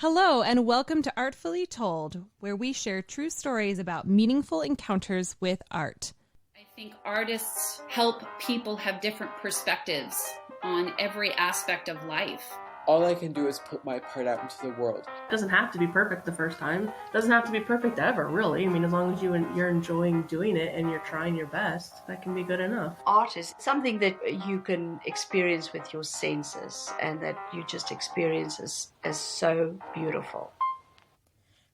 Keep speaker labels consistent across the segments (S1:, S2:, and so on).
S1: Hello, and welcome to Artfully Told, where we share true stories about meaningful encounters with art.
S2: I think artists help people have different perspectives on every aspect of life.
S3: All I can do is put my part out into the world.
S4: It doesn't have to be perfect the first time. It doesn't have to be perfect ever, really. I mean, as long as you're enjoying doing it and you're trying your best, that can be good enough.
S5: Art is something that you can experience with your senses and that you just experience as so beautiful.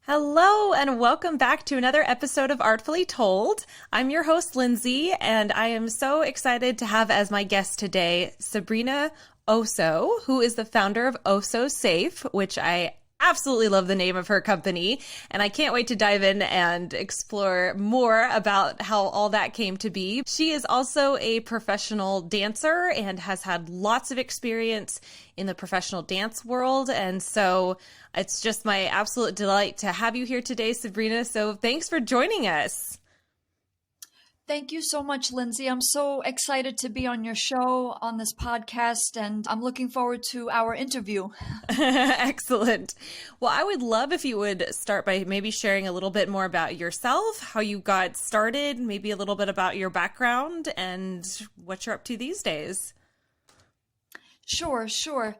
S1: Hello, and welcome back to another episode of Artfully Told. I'm your host, Lindsey, and I am so excited to have as my guest today, Sabrina Osso, who is the founder of Osso Safe, which I absolutely love the name of her company, and I can't wait to dive in and explore more about how all that came to be. She is also a professional dancer and has had lots of experience in the professional dance world, and so it's just my absolute delight to have you here today, Sabrina. So thanks for joining us.
S6: Thank you so much, Lindsey. I'm so excited to be on your show, on this podcast, and I'm looking forward to our interview.
S1: Excellent. Well, I would love if you would start by maybe sharing a little bit more about yourself, how you got started, maybe a little bit about your background and what you're up to these days.
S6: Sure.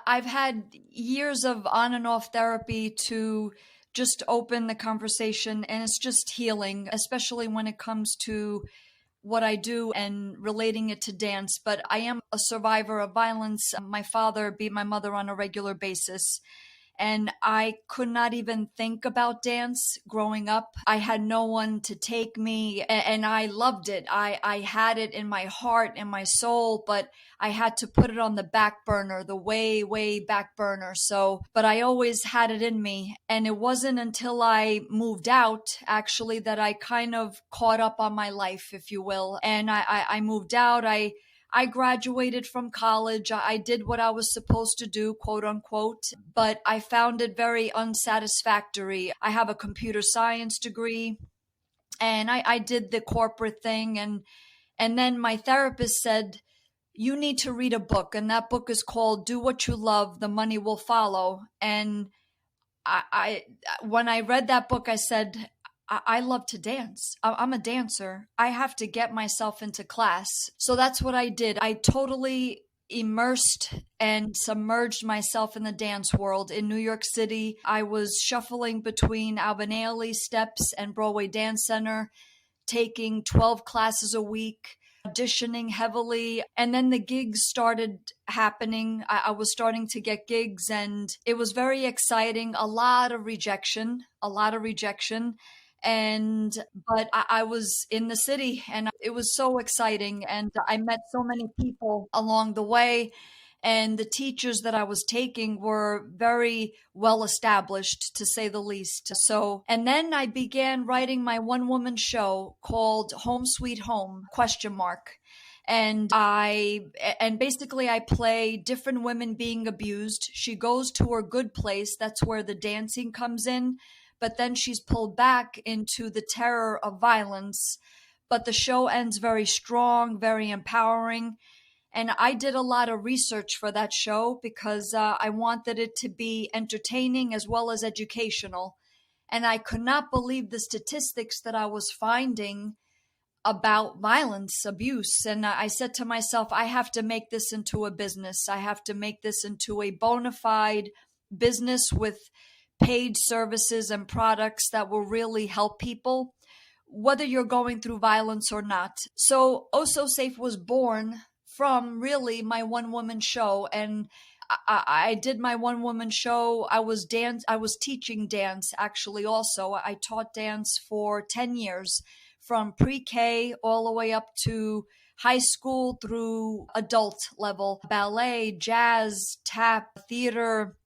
S6: I've had years of on and off therapy to just open the conversation, and it's just healing, especially when it comes to what I do and relating it to dance. But I am a survivor of violence. My father beat my mother on a regular basis, and I could not even think about dance growing up. I had no one to take me, and I loved it. I had it in my heart and my soul, but I had to put it on the back burner, the way back burner. But I always had it in me. And it wasn't until I moved out, actually, that I kind of caught up on my life, if you will. And I moved out. I graduated from college. I did what I was supposed to do, quote unquote, but I found it very unsatisfactory. I have a computer science degree, and I did the corporate thing. And then my therapist said, you need to read a book, and that book is called Do What You Love, The Money Will Follow. And when I read that book, I said, I love to dance. I'm a dancer. I have to get myself into class. So that's what I did. I totally immersed and submerged myself in the dance world. In New York City, I was shuffling between Alvin Ailey steps and Broadway Dance Center, taking 12 classes a week, auditioning heavily. And then the gigs started happening. I was starting to get gigs, and it was very exciting. A lot of rejection. But I was in the city, and it was so exciting. And I met so many people along the way. And the teachers that I was taking were very well established, to say the least. And then I began writing my one-woman show called Home Sweet Home, ? And basically I play different women being abused. She goes to her good place. That's where the dancing comes in. But then she's pulled back into the terror of violence. But the show ends very strong, very empowering. And I did a lot of research for that show because I wanted it to be entertaining as well as educational. And I could not believe the statistics that I was finding about violence, abuse. And I said to myself, I have to make this into a business. I have to make this into a bona fide business with paid services and products that will really help people, whether you're going through violence or not. So Osso Safe was born from really my one-woman show. And I did my one-woman show. I was teaching dance, actually, also. I taught dance for 10 years, from pre-K all the way up to high school through adult level. Ballet, jazz, tap, theater,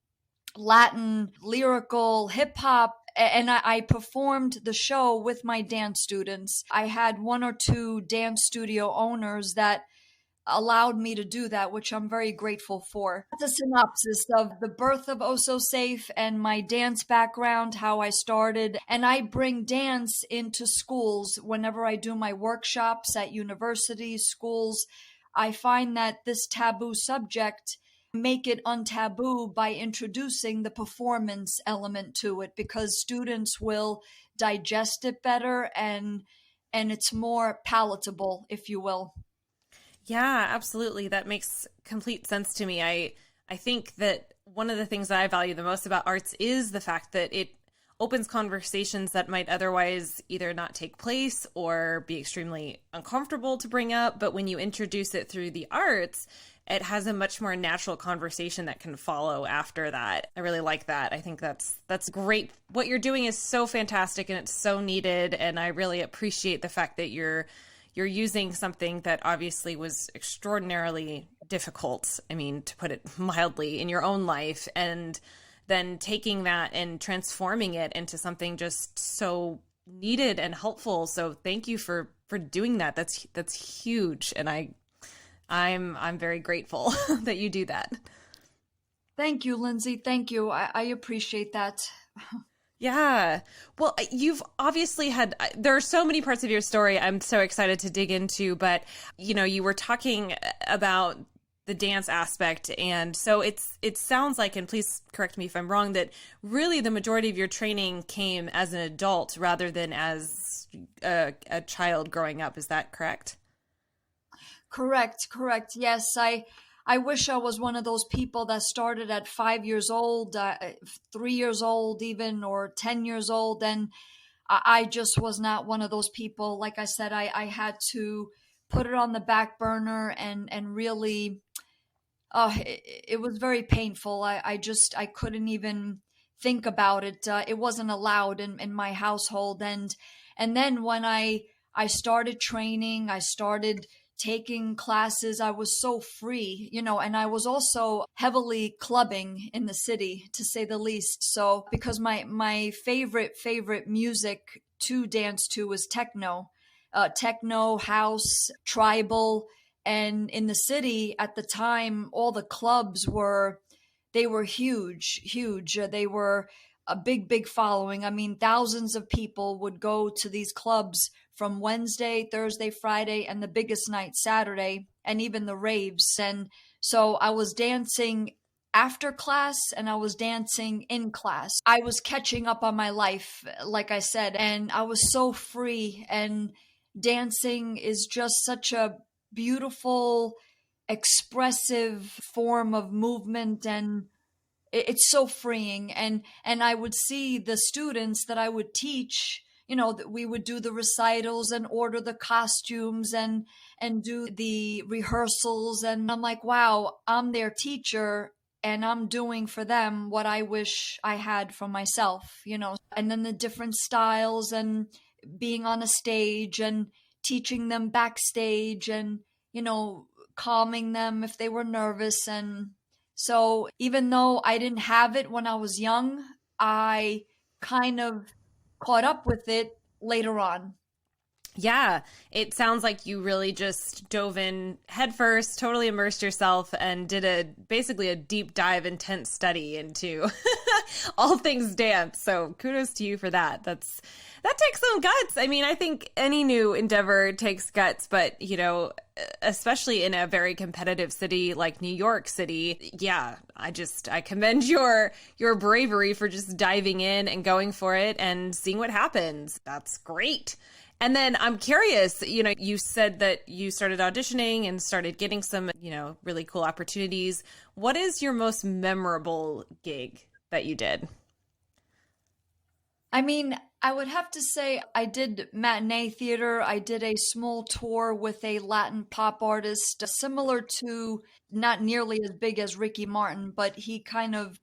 S6: Latin, lyrical, hip hop, and I performed the show with my dance students. I had one or two dance studio owners that allowed me to do that, which I'm very grateful for. That's a synopsis of the birth of Osso Safe and my dance background, how I started. And I bring dance into schools whenever I do my workshops at universities, schools. I find that this taboo subject make it untaboo by introducing the performance element to it, because students will digest it better and it's more palatable, if you will.
S1: Yeah, absolutely. That makes complete sense to me. I think that one of the things that I value the most about arts is the fact that it opens conversations that might otherwise either not take place or be extremely uncomfortable to bring up. But when you introduce it through the arts, it has a much more natural conversation that can follow after that. I really like that. I think that's great. What you're doing is so fantastic and it's so needed. And I really appreciate the fact that you're using something that obviously was extraordinarily difficult, I mean, to put it mildly, in your own life, and then taking that and transforming it into something just so needed and helpful. So thank you for doing that. That's huge. And I'm very grateful that you do that.
S6: Thank you, Lindsey. Thank you. I appreciate that.
S1: Yeah. Well, you've obviously there are so many parts of your story I'm so excited to dig into, but you were talking about the dance aspect. And so it sounds like, and please correct me if I'm wrong, that really the majority of your training came as an adult rather than as a child growing up. Is that correct?
S6: Correct. Yes, I wish I was one of those people that started at 5 years old, 3 years old even, or 10 years old. And I just was not one of those people. Like I said, I had to put it on the back burner and really, it was very painful. I couldn't even think about it. It wasn't allowed in my household. And then when I started training, I started taking classes, I was so free, and I was also heavily clubbing in the city, to say the least. So because my favorite music to dance to was techno, house, tribal. And in the city at the time, all the clubs were huge. They were a big following. I mean, thousands of people would go to these clubs from Wednesday, Thursday, Friday, and the biggest night, Saturday, and even the raves. And so I was dancing after class and I was dancing in class. I was catching up on my life, like I said, and I was so free. And dancing is just such a beautiful, expressive form of movement, and it's so freeing. And I would see the students that I would teach, that we would do the recitals and order the costumes and do the rehearsals. And I'm like, wow, I'm their teacher and I'm doing for them what I wish I had for myself, and then the different styles and being on a stage and teaching them backstage and, calming them if they were nervous. And so even though I didn't have it when I was young, I kind of caught up with it later on.
S1: Yeah, it sounds like you really just dove in headfirst, totally immersed yourself, and did basically a deep dive, intense study into all things dance. So kudos to you for that. That takes some guts. I mean, I think any new endeavor takes guts, but especially in a very competitive city like New York City, yeah, I commend your bravery for just diving in and going for it and seeing what happens. That's great. And then I'm curious, you said that you started auditioning and started getting some, really cool opportunities. What is your most memorable gig that you did?
S6: I mean, I would have to say I did matinee theater. I did a small tour with a Latin pop artist, similar to, not nearly as big as Ricky Martin, but he kind of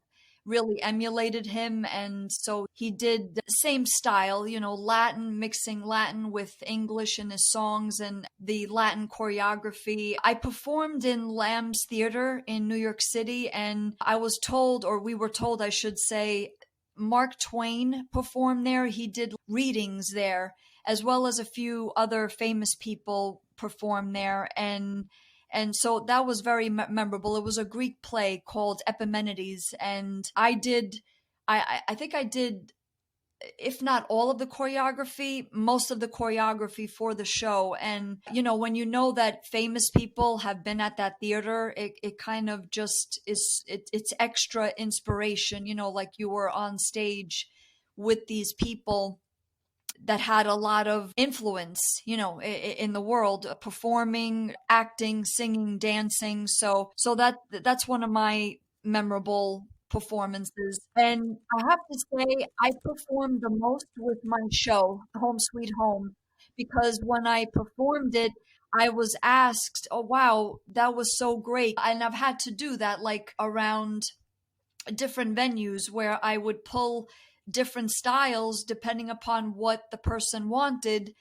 S6: really emulated him. And so he did the same style, Latin, mixing Latin with English in his songs and the Latin choreography. I performed in Lamb's Theater in New York City, and I was told, or we were told, I should say, Mark Twain performed there. He did readings there, as well as a few other famous people performed there. And so that was very memorable. It was a Greek play called Epimenides. And I think I did if not all of the choreography, most of the choreography for the show. And, when you know that famous people have been at that theater, it kind of just it's extra inspiration, like you were on stage with these people that had a lot of influence, in the world, performing, acting, singing, dancing. So that's one of my memorable performances. And I have to say, I performed the most with my show, Home Sweet Home, because when I performed it, I was asked, oh, wow, that was so great. And I've had to do that like around different venues where I would pull different styles depending upon what the person wanted.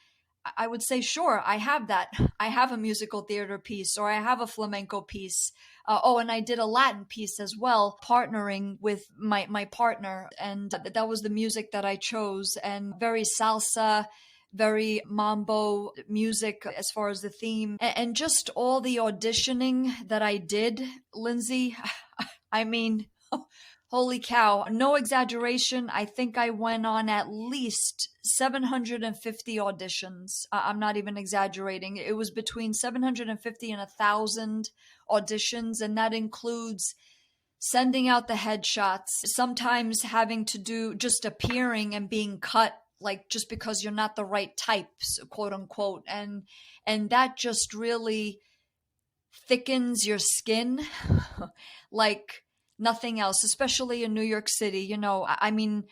S6: I would say, sure, I have that. I have a musical theater piece, or I have a flamenco piece. And I did a Latin piece as well, partnering with my partner. And that was the music that I chose. And very salsa, very mambo music as far as the theme. And just all the auditioning that I did, Lindsey, I mean, holy cow, no exaggeration. I think I went on at least 750 auditions. I'm not even exaggerating. It was between 750 and 1,000 auditions, and that includes sending out the headshots, sometimes having to do just appearing and being cut, like just because you're not the right types, quote unquote. And that just really thickens your skin like nothing else, especially in New York City. I mean,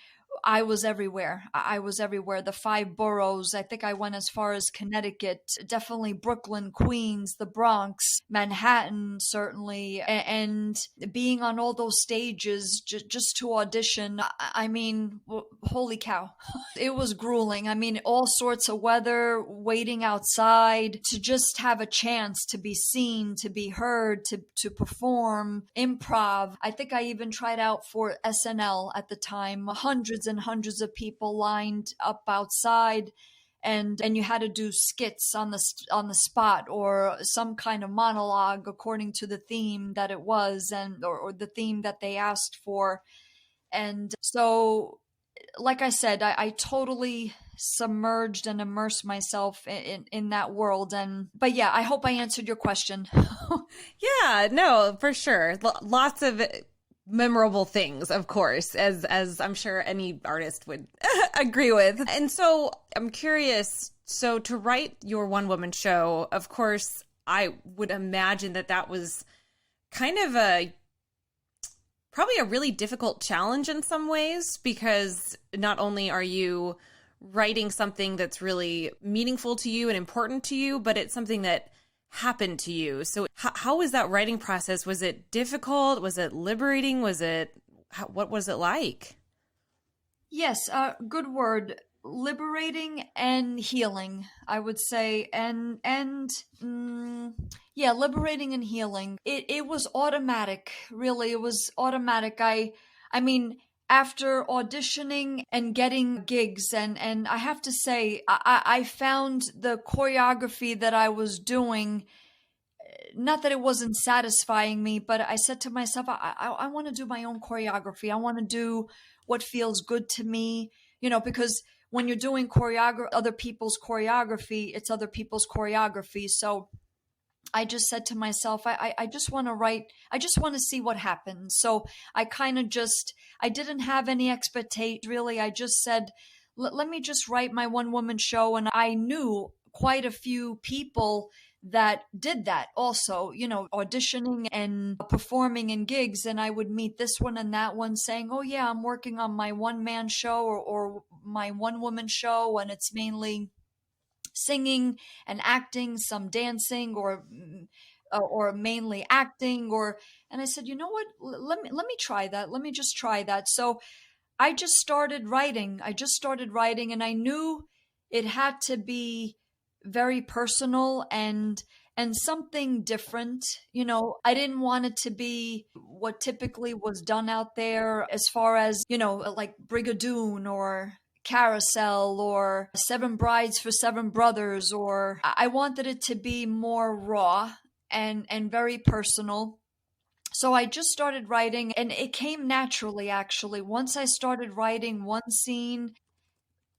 S6: I was everywhere. I was everywhere. The 5 boroughs. I think I went as far as Connecticut, definitely Brooklyn, Queens, the Bronx, Manhattan, certainly. And being on all those stages just to audition, I mean, holy cow. It was grueling. I mean, all sorts of weather, waiting outside, to just have a chance to be seen, to be heard, to perform, improv. I think I even tried out for SNL at the time. Hundreds and hundreds of people lined up outside, and you had to do skits on the spot, or some kind of monologue according to the theme that it was, and or the theme that they asked for. And so, like I said, I totally submerged and immersed myself in that world. But yeah, I hope I answered your question.
S1: Yeah, no, for sure. Lots of memorable things, of course, as I'm sure any artist would agree with. And so I'm curious, so to write your one-woman show, of course, I would imagine that was kind of probably a really difficult challenge in some ways, because not only are you writing something that's really meaningful to you and important to you, but it's something that happened to you. So how was that writing process? Was it difficult? Was it liberating? What was it like?
S6: Yes, good word. Liberating and healing, I would say. Yeah, liberating and healing. It was automatic, really. It was automatic. I mean, after auditioning and getting gigs, and I have to say, I found the choreography that I was doing, not that it wasn't satisfying me, but I said to myself, I want to do my own choreography. I want to do what feels good to me, because when you're doing other people's choreography, it's other people's choreography. So I just said to myself, I just want to write. I just want to see what happens. So I kind of I didn't have any expectation, really. I just said, let me just write my one-woman show. And I knew quite a few people that did that also, auditioning and performing in gigs. And I would meet this one and that one saying, oh yeah, I'm working on my one-man show or my one-woman show, and it's mainly singing and acting, some dancing, or mainly acting. And I said, you know what, let me try that. Let me just try that. So I just started writing. And I knew it had to be very personal and something different. I didn't want it to be what typically was done out there, as far as, like Brigadoon or Carousel or 7 Brides for 7 Brothers, or I wanted it to be more raw and very personal. So I just started writing, and it came naturally, actually. Once I started writing one scene,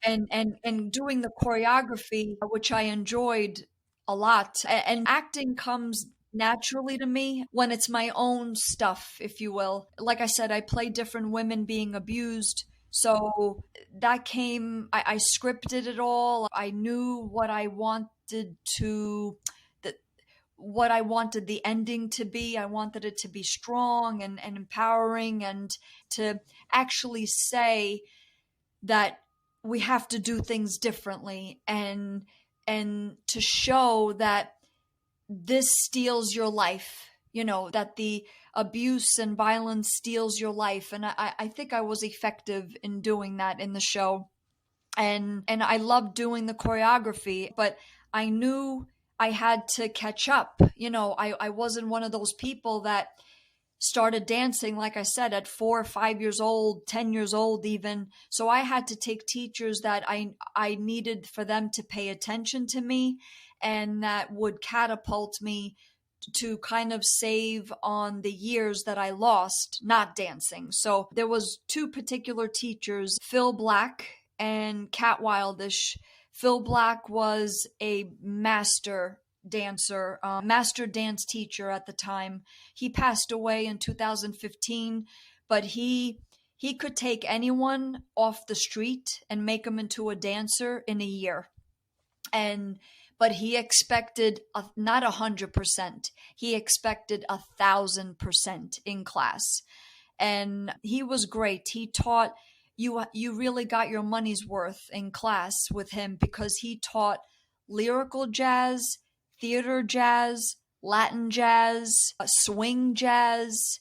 S6: and doing the choreography, which I enjoyed a lot. And acting comes naturally to me when it's my own stuff, if you will. Like I said, I play different women being abused. So that came, I scripted it all. I knew what I wanted what I wanted the ending to be. I wanted it to be strong and empowering, and to actually say that we have to do things differently, and to show that this steals your life, that the abuse and violence steals your life. And I think I was effective in doing that in the show. And I loved doing the choreography, but I knew I had to catch up. I wasn't one of those people that started dancing, like I said, at 4 or 5 years old, 10 years old even. So I had to take teachers that I needed for them to pay attention to me, and that would catapult me to kind of save on the years that I lost not dancing. So there was 2 particular teachers, Phil Black and Kat Wildish. Phil Black was a master dancer, master dance teacher at the time. He passed away in 2015, but he could take anyone off the street and make them into a dancer in a year. But he expected not 100%. He expected 1,000% in class, and he was great. He taught you really got your money's worth in class with him, because he taught lyrical jazz, theater jazz, Latin jazz, swing jazz.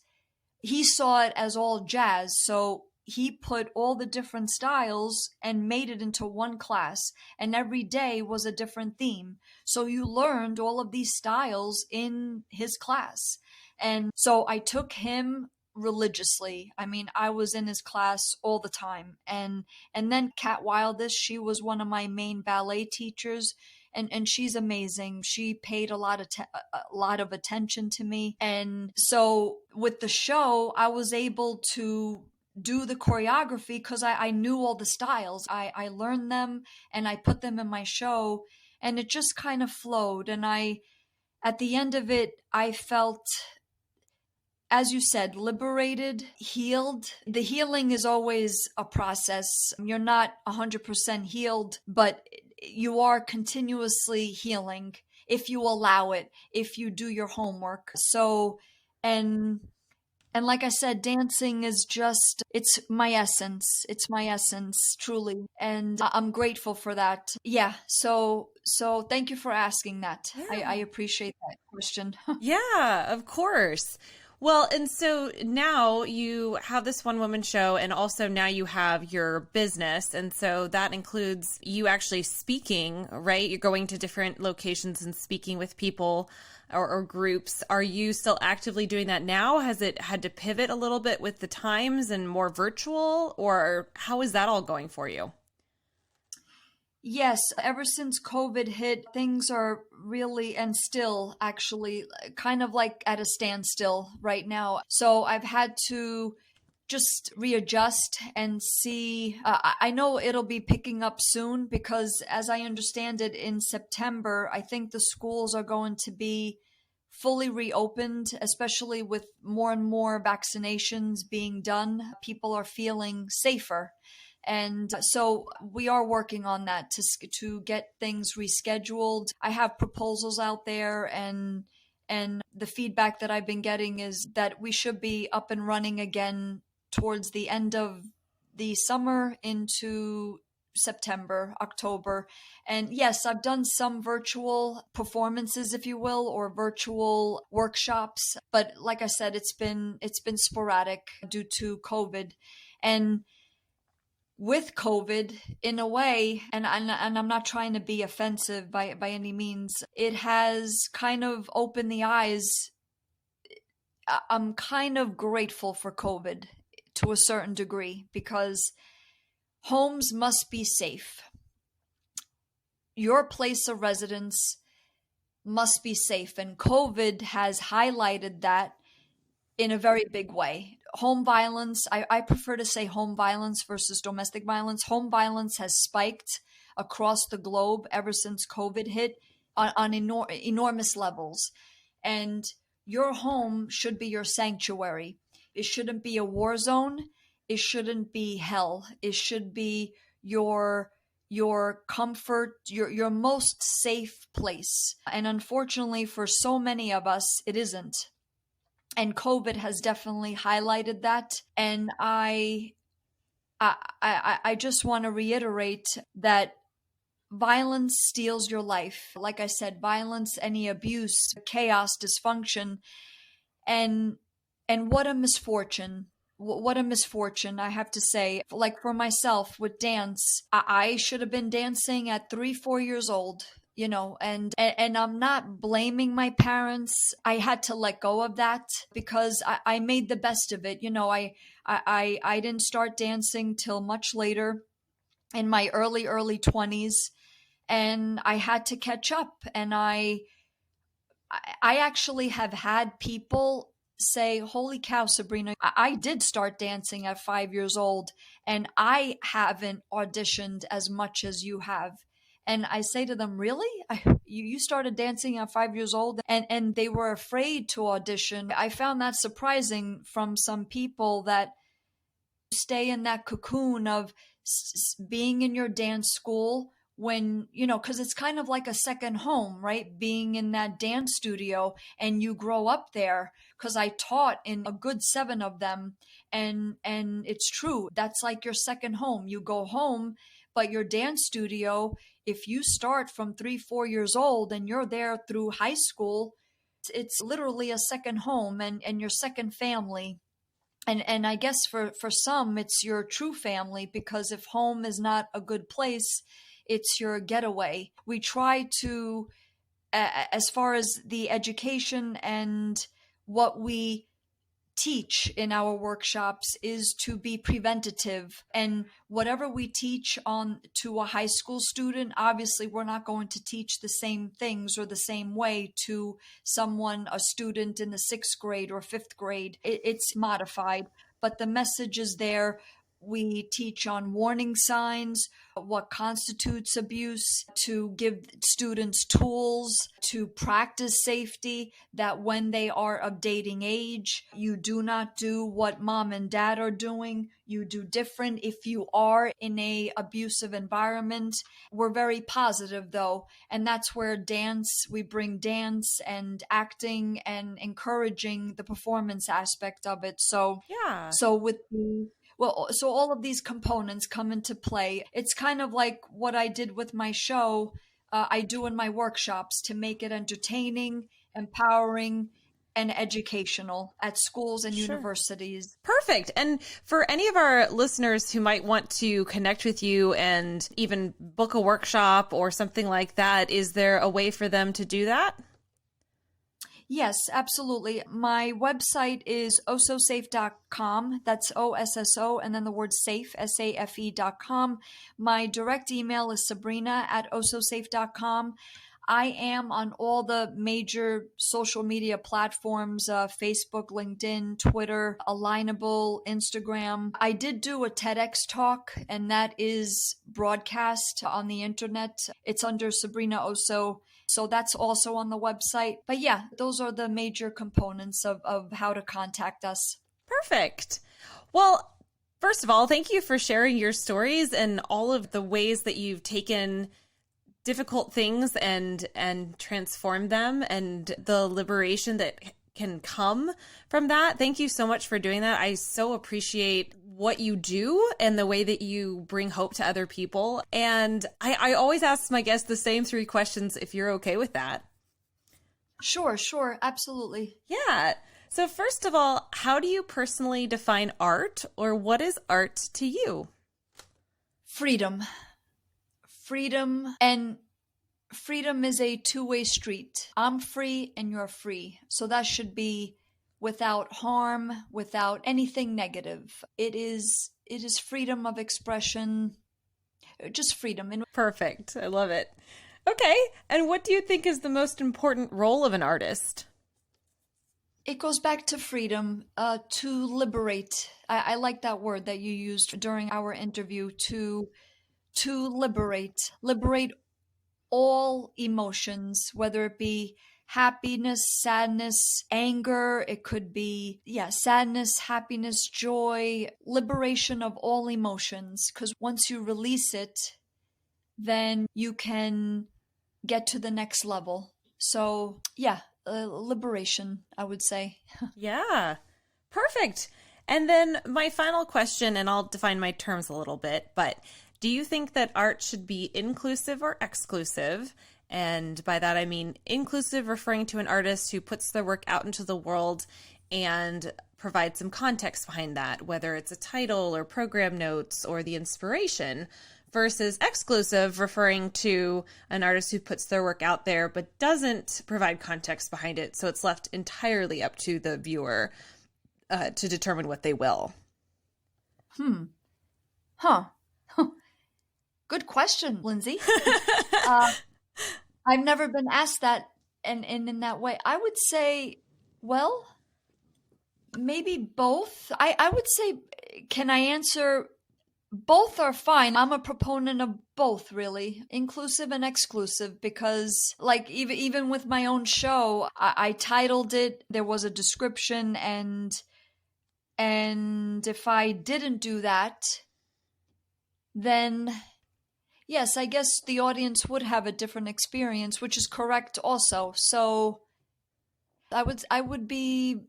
S6: He saw it as all jazz, so he put all the different styles and made it into one class, and every day was a different theme. So you learned all of these styles in his class. And so I took him religiously. I mean, I was in his class all the time. And then Kat Wildish, she was one of my main ballet teachers, and she's amazing. She paid a lot of attention to me. And so with the show, I was able to do the choreography because I knew all the styles. I learned them and I put them in my show, and it just kind of flowed. And at the end of it, I felt, as you said, liberated, healed. The healing is always a process. You're not 100% healed, but you are continuously healing if you allow it, if you do your homework. So, and like I said, dancing is just, it's my essence. It's my essence, truly. And I'm grateful for that. Yeah. So thank you for asking that. Yeah. I appreciate that question.
S1: Yeah, of course. Well, and so now you have this one woman show, and also now you have your business. And so that includes you actually speaking, right? You're going to different locations and speaking with people or groups. Are you still actively doing that now? Has it had to pivot a little bit with the times and more virtual, or how is that all going for you?
S6: Yes, ever since COVID hit, things are really, and still actually, kind of like at a standstill right now. So I've had to just readjust and see. I know it'll be picking up soon, because as I understand it, in September, I think the schools are going to be fully reopened, especially with more and more vaccinations being done. People are feeling safer. And so we are working on that to get things rescheduled. I have proposals out there, and the feedback that I've been getting is that we should be up and running again towards the end of the summer into September, October. And yes, I've done some virtual performances, if you will, or virtual workshops, but like I said, it's been sporadic due to COVID. And with COVID, in a way, and I'm not trying to be offensive by any means, it has kind of opened the eyes. I'm kind of grateful for COVID to a certain degree, because homes must be safe. Your place of residence must be safe, and COVID has highlighted that in a very big way. home violence, I prefer to say home violence versus domestic violence. Home violence has spiked across the globe ever since COVID hit on enormous levels. And your home should be your sanctuary. It shouldn't be a war zone. It shouldn't be hell. It should be your comfort, your most safe place. And unfortunately, for so many of us, it isn't. And COVID has definitely highlighted that. And I just want to reiterate that violence steals your life. Like I said, violence, any abuse, chaos, dysfunction, and what a misfortune. What a misfortune, I have to say. Like for myself with dance, I should have been dancing at 3-4 years old, you know, and I'm not blaming my parents. I had to let go of that because I made the best of it. You know, I didn't start dancing till much later in my early 20s, and I had to catch up. And I actually have had people say, holy cow, Sabrina, I did start dancing at 5 years old and I haven't auditioned as much as you have. And I say to them, really? You started dancing at 5 years old? And they were afraid to audition. I found that surprising from some people, that stay in that cocoon of being in your dance school when, you know, because it's kind of like a second home, right? Being in that dance studio and you grow up there, because I taught in a good 7 of them. And it's true. That's like your second home. You go home, but your dance studio, if you start from 3-4 years old and you're there through high school, it's literally a second home and your second family. And I guess for some, it's your true family, because if home is not a good place, it's your getaway. We try to, as far as the education and what we teach in our workshops, is to be preventative. And whatever we teach on to a high school student, obviously we're not going to teach the same things or the same way to a student in the 6th grade or 5th grade. It's modified, but the message is there. We teach on warning signs, what constitutes abuse, to give students tools to practice safety, that when they are of dating age, you do not do what mom and dad are doing. You do different if you are in a abusive environment. We're very positive though, and that's where we bring dance and acting and encouraging the performance aspect of it. So all of these components come into play. It's kind of like what I did with my show, I do in my workshops, to make it entertaining, empowering, and educational at schools and universities.
S1: Perfect. And for any of our listeners who might want to connect with you and even book a workshop or something like that, is there a way for them to do that?
S6: Yes, absolutely. My website is ossosafe.com. That's OSSO and then the word safe, SAFE.com. My direct email is sabrina@ossosafe.com. I am on all the major social media platforms, Facebook, LinkedIn, Twitter, Alignable, Instagram. I did do a TEDx talk, and that is broadcast on the internet. It's under Sabrina Osso. So that's also on the website. But yeah, those are the major components of how to contact us.
S1: Perfect. Well, first of all, thank you for sharing your stories and all of the ways that you've taken difficult things and transformed them, and the liberation that can come from that. Thank you so much for doing that. I so appreciate what you do and the way that you bring hope to other people. And I always ask my guests the same 3 questions, if you're okay with that.
S6: Sure, absolutely.
S1: Yeah. So first of all, how do you personally define art, or what is art to you?
S6: Freedom. And freedom is a two-way street. I'm free and you're free. So that should be without harm, without anything negative. It is freedom of expression, just freedom.
S1: Perfect. I love it. Okay. And what do you think is the most important role of an artist?
S6: It goes back to freedom, to liberate. I like that word that you used during our interview, to liberate all emotions, whether it be happiness, sadness, anger. It could be, sadness, happiness, joy, liberation of all emotions. Because once you release it, then you can get to the next level. So, liberation, I would say.
S1: Yeah, perfect. And then my final question, and I'll define my terms a little bit, but do you think that art should be inclusive or exclusive? And by that, I mean inclusive, referring to an artist who puts their work out into the world and provides some context behind that, whether it's a title or program notes or the inspiration, versus exclusive, referring to an artist who puts their work out there but doesn't provide context behind it. So it's left entirely up to the viewer to determine what they will.
S6: Good question, Lindsey. I've never been asked that and in that way. I would say, well, maybe both. I would say, can I answer? Both are fine. I'm a proponent of both, really, inclusive and exclusive, because like even with my own show, I titled it, there was a description, and if I didn't do that, then yes, I guess the audience would have a different experience, which is correct also. So I would be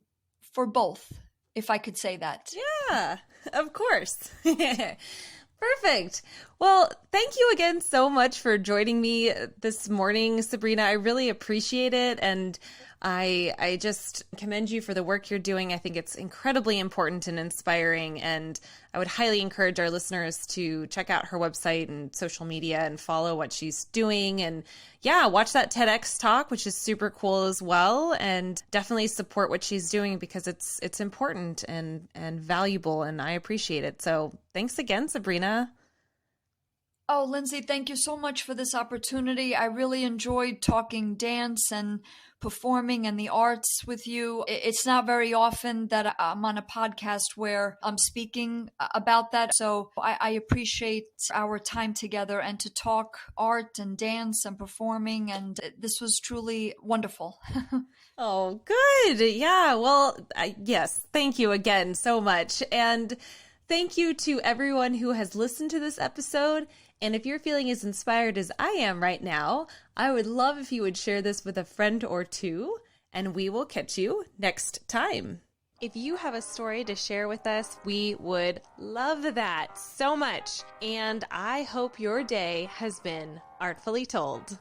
S6: for both, if I could say that.
S1: Yeah, of course. Perfect. Well, thank you again so much for joining me this morning, Sabrina. I really appreciate it. And I just commend you for the work you're doing. I think it's incredibly important and inspiring. And I would highly encourage our listeners to check out her website and social media and follow what she's doing. And watch that TEDx talk, which is super cool as well. And definitely support what she's doing, because it's important and valuable, and I appreciate it. So thanks again, Sabrina.
S6: Oh, Lindsey, thank you so much for this opportunity. I really enjoyed talking dance and performing and the arts with you. It's not very often that I'm on a podcast where I'm speaking about that. So I appreciate our time together and to talk art and dance and performing. And this was truly wonderful.
S1: Oh, good. Yeah. Well, yes. Thank you again so much. And thank you to everyone who has listened to this episode. And if you're feeling as inspired as I am right now, I would love if you would share this with a friend or two, and we will catch you next time. If you have a story to share with us, we would love that so much. And I hope your day has been artfully told.